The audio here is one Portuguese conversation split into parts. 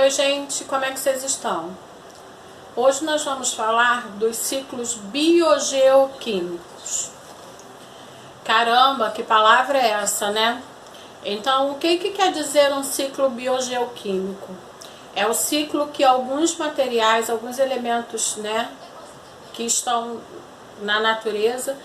Oi gente, como é que vocês estão? Hoje nós vamos falar dos ciclos biogeoquímicos. Caramba, que palavra é essa, né? Então, o que quer dizer um ciclo biogeoquímico? É o ciclo que alguns materiais, alguns elementos, né, que estão na natureza,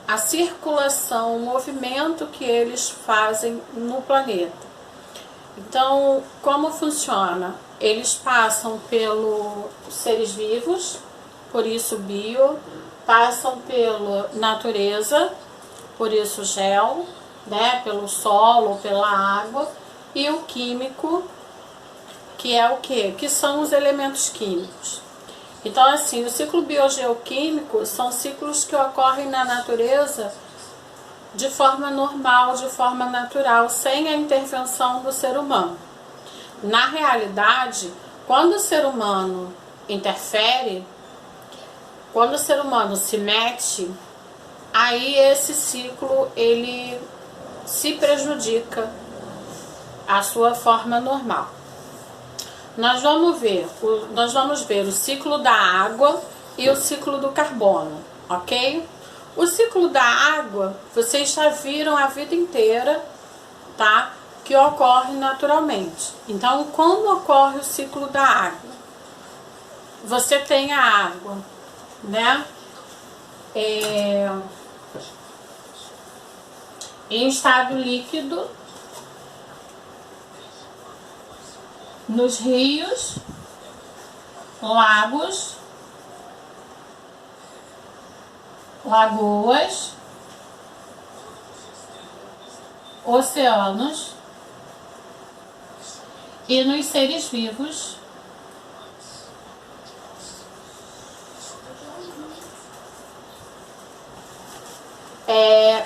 a circulação, o movimento que eles fazem no planeta. Então, como funciona? Eles passam pelos seres vivos, por isso bio, passam pela natureza, por isso gel, né, pelo solo, pela água, e o químico, que é o quê? Que são os elementos químicos. Então, assim, o ciclo biogeoquímico são ciclos que ocorrem na natureza de forma normal, de forma natural, sem a intervenção do ser humano. Na realidade, quando o ser humano interfere, quando o ser humano se mete, aí esse ciclo ele se prejudica a sua forma normal. Nós vamos ver o ciclo da água e o ciclo do carbono, ok? O ciclo da água, vocês já viram a vida inteira, tá? Que ocorre naturalmente. Então, como ocorre o ciclo da água? Você tem a água, né? Em estado líquido, nos rios, lagos, lagoas, oceanos e nos seres vivos.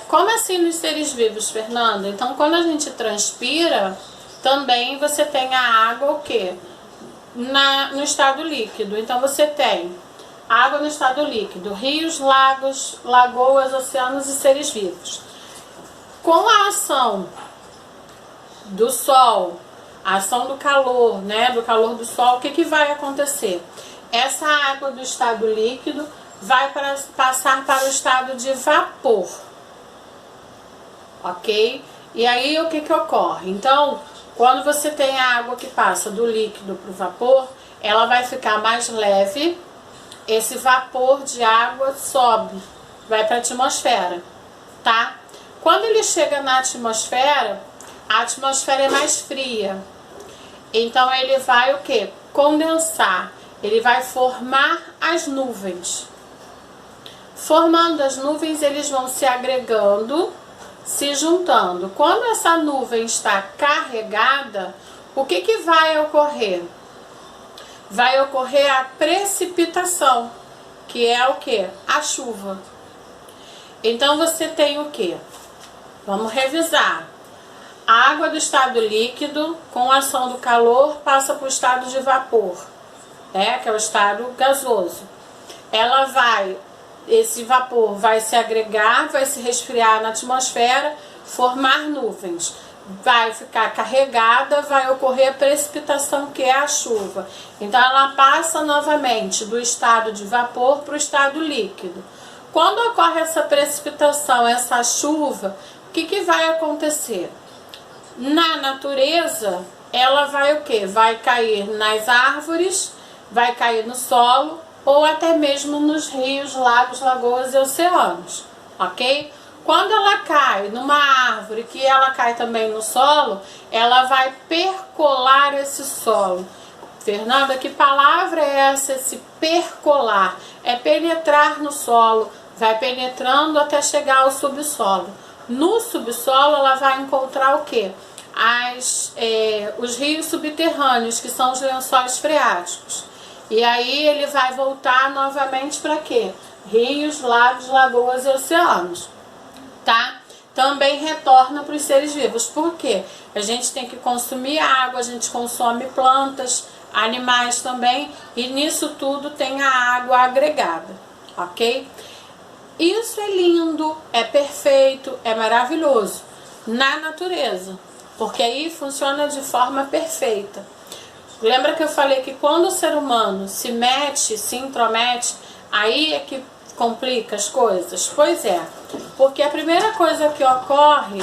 Como assim nos seres vivos, Fernanda? Então, quando a gente transpira, também você tem a água o quê? No estado líquido. Então, você tem água no estado líquido, rios, lagos, lagoas, oceanos e seres vivos. Com a ação do sol, a ação do calor, né, do calor do sol, o que vai acontecer? Essa água do estado líquido vai passar para o estado de vapor, ok? E aí o que ocorre? Então, quando você tem a água que passa do líquido para o vapor, ela vai ficar mais leve. Esse vapor de água sobe, vai para a atmosfera, tá? Quando ele chega na atmosfera, a atmosfera é mais fria. Então ele vai o quê? Condensar. Ele vai formar as nuvens. Formando as nuvens, eles vão se agregando, se juntando. Quando essa nuvem está carregada, o que vai ocorrer? Vai ocorrer a precipitação, que é o que? A chuva. Então você tem o que? Vamos revisar. A água do estado líquido, com a ação do calor, passa para o estado de vapor, né? Que é o estado gasoso. Esse vapor vai se agregar, vai se resfriar na atmosfera, formar nuvens. Vai ficar carregada, vai ocorrer a precipitação, que é a chuva. Então ela passa novamente do estado de vapor para o estado líquido. Quando ocorre essa precipitação, essa chuva, o que vai acontecer? Na natureza, ela vai o quê? Vai cair nas árvores, vai cair no solo ou até mesmo nos rios, lagos, lagoas e oceanos, ok? Quando ela cai numa árvore, que ela cai também no solo, ela vai percolar esse solo. Fernanda, que palavra é essa, esse percolar? É penetrar no solo, vai penetrando até chegar ao subsolo. No subsolo ela vai encontrar o quê? Os rios subterrâneos, que são os lençóis freáticos. E aí ele vai voltar novamente para quê? Rios, lagos, lagoas e oceanos. Tá? Também retorna para os seres vivos. Por quê? A gente tem que consumir água, a gente consome plantas, animais também, e nisso tudo tem a água agregada, ok? Isso é lindo, é perfeito, é maravilhoso na natureza, porque aí funciona de forma perfeita. Lembra que eu falei que quando o ser humano se mete, se intromete, aí é que complica as coisas? Pois é, porque a primeira coisa que ocorre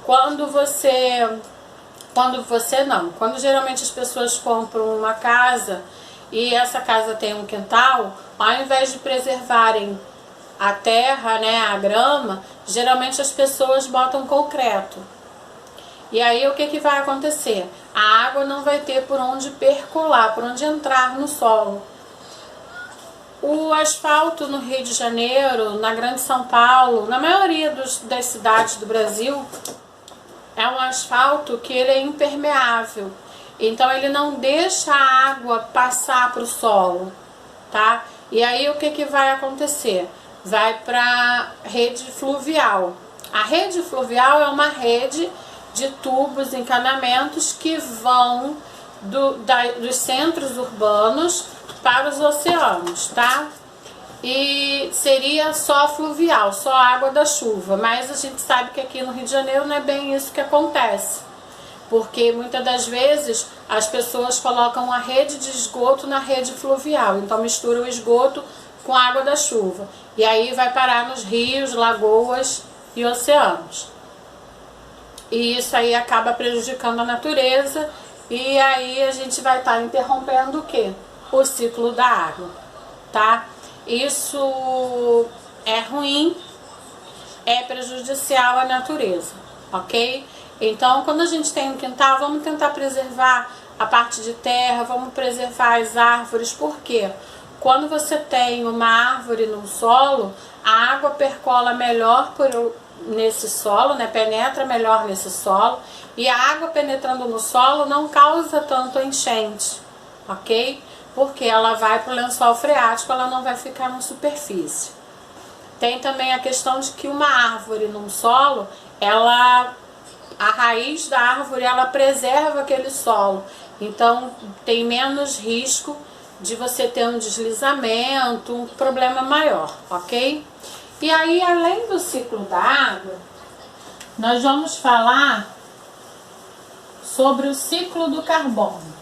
quando geralmente as pessoas compram uma casa e essa casa tem um quintal, ao invés de preservarem a terra, né, a grama, geralmente as pessoas botam concreto. E aí o que vai acontecer? A água não vai ter por onde percolar, por onde entrar no solo. O asfalto no Rio de Janeiro, na Grande São Paulo, na maioria das cidades do Brasil, é um asfalto que ele é impermeável. Então ele não deixa a água passar para o solo, tá? E aí o que vai acontecer? Vai para a rede fluvial. A rede fluvial é uma rede de tubos, encanamentos que vão dos centros urbanos para os oceanos, tá? E seria só fluvial, só água da chuva, mas a gente sabe que aqui no Rio de Janeiro não é bem isso que acontece, porque muitas das vezes as pessoas colocam a rede de esgoto na rede fluvial, então mistura o esgoto com a água da chuva, e aí vai parar nos rios, lagoas e oceanos. E isso aí acaba prejudicando a natureza, e aí a gente vai estar interrompendo o quê? O ciclo da água, tá? Isso é ruim, é prejudicial à natureza, ok? Então, quando a gente tem um quintal, vamos tentar preservar a parte de terra, vamos preservar as árvores, por quê? Quando você tem uma árvore no solo, a água percola melhor nesse solo, né? Penetra melhor nesse solo, e a água penetrando no solo não causa tanto enchente, ok? Porque ela vai para o lençol freático, ela não vai ficar na superfície. Tem também a questão de que uma árvore num solo, a raiz da árvore, ela preserva aquele solo, então tem menos risco de você ter um deslizamento, um problema maior, ok? E aí, além do ciclo da água, nós vamos falar sobre o ciclo do carbono.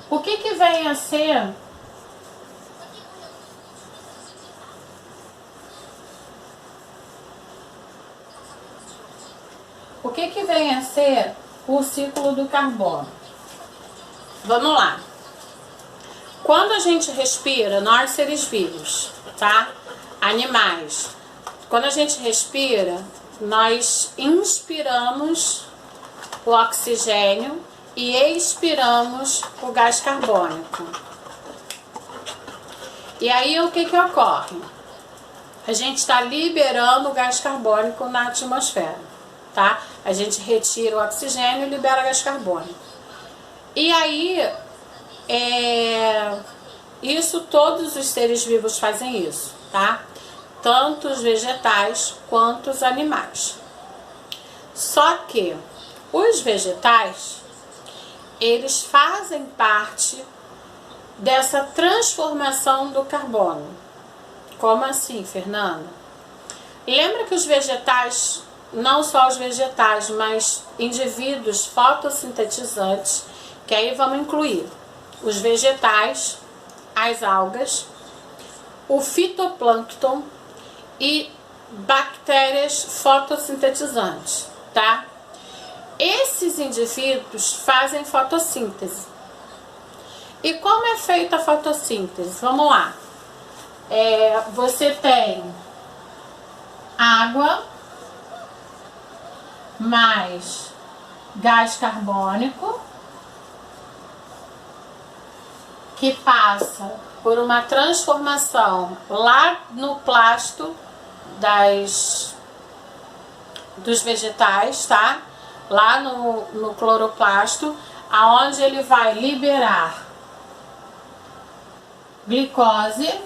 O que vem a ser o ciclo do carbono? Vamos lá. Quando a gente respira, nós seres vivos, tá? Animais. Quando a gente respira, nós inspiramos o oxigênio e expiramos o gás carbônico. E aí o que ocorre? A gente está liberando o gás carbônico na atmosfera, tá? A gente retira o oxigênio e libera o gás carbônico. E aí, isso todos os seres vivos fazem isso, tá? Tanto os vegetais quanto os animais. Só que os vegetais, eles fazem parte dessa transformação do carbono. Como assim, Fernanda? Lembra que os vegetais, não só os vegetais, mas indivíduos fotossintetizantes, que aí vamos incluir os vegetais, as algas, o fitoplâncton e bactérias fotossintetizantes, tá? Esses indivíduos fazem fotossíntese. E como é feita a fotossíntese? Vamos lá. Você tem água mais gás carbônico que passa por uma transformação lá no plasto dos vegetais, tá? Lá no cloroplasto, aonde ele vai liberar glicose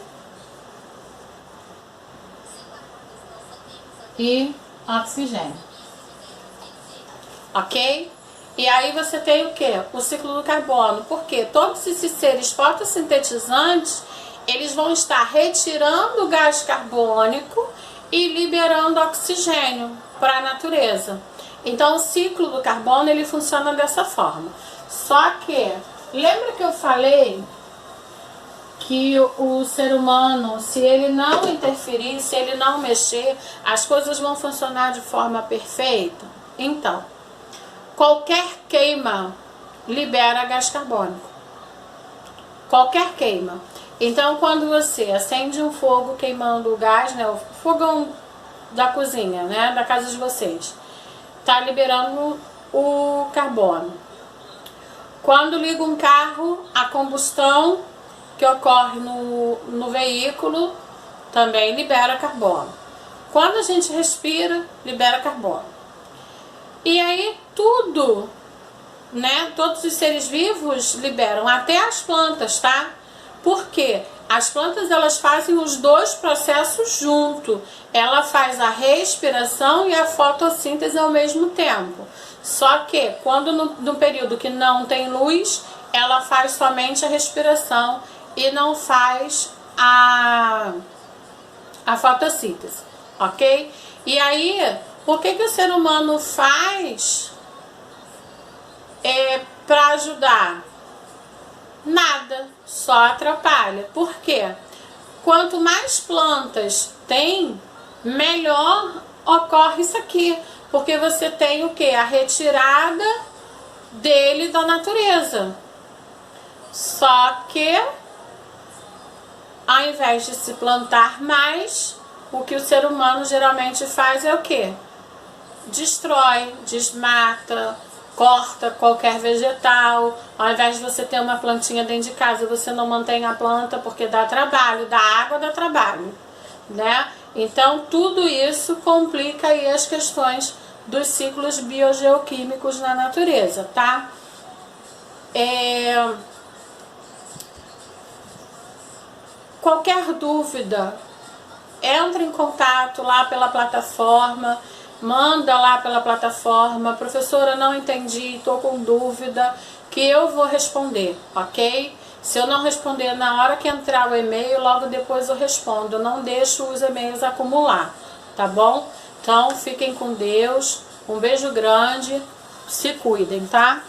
e oxigênio, ok? E aí você tem o que? O ciclo do carbono, porque todos esses seres fotossintetizantes, eles vão estar retirando o gás carbônico e liberando oxigênio para a natureza. Então o ciclo do carbono ele funciona dessa forma. Só que, lembra que eu falei que o ser humano, se ele não interferir, se ele não mexer, as coisas vão funcionar de forma perfeita? Então, qualquer queima libera gás carbônico. Qualquer queima. Então, quando você acende um fogo queimando o gás, né, o fogão da cozinha, né, da casa de vocês, tá liberando o carbono. Quando liga um carro, a combustão que ocorre no veículo também libera carbono. Quando a gente respira, libera carbono. E aí tudo, né, todos os seres vivos liberam, até as plantas, tá? Por quê? As plantas elas fazem os dois processos junto. Ela faz a respiração e a fotossíntese ao mesmo tempo. Só que quando no período que não tem luz, ela faz somente a respiração e não faz a fotossíntese, ok? E aí, o que o ser humano faz para ajudar? Nada, só atrapalha. Por quê? Quanto mais plantas tem, melhor ocorre isso aqui. Porque você tem o que? A retirada dele da natureza. Só que, ao invés de se plantar mais, o que o ser humano geralmente faz é o que? Destrói, desmata, corta qualquer vegetal. Ao invés de você ter uma plantinha dentro de casa, você não mantém a planta porque dá trabalho, dá água, dá trabalho, né? Então tudo isso complica aí as questões dos ciclos biogeoquímicos na natureza, tá? Qualquer dúvida, entra em contato lá pela plataforma, manda lá pela plataforma, professora, não entendi, estou com dúvida, que eu vou responder, ok? Se eu não responder na hora que entrar o e-mail, logo depois eu respondo, eu não deixo os e-mails acumular, tá bom? Então, fiquem com Deus, um beijo grande, se cuidem, tá?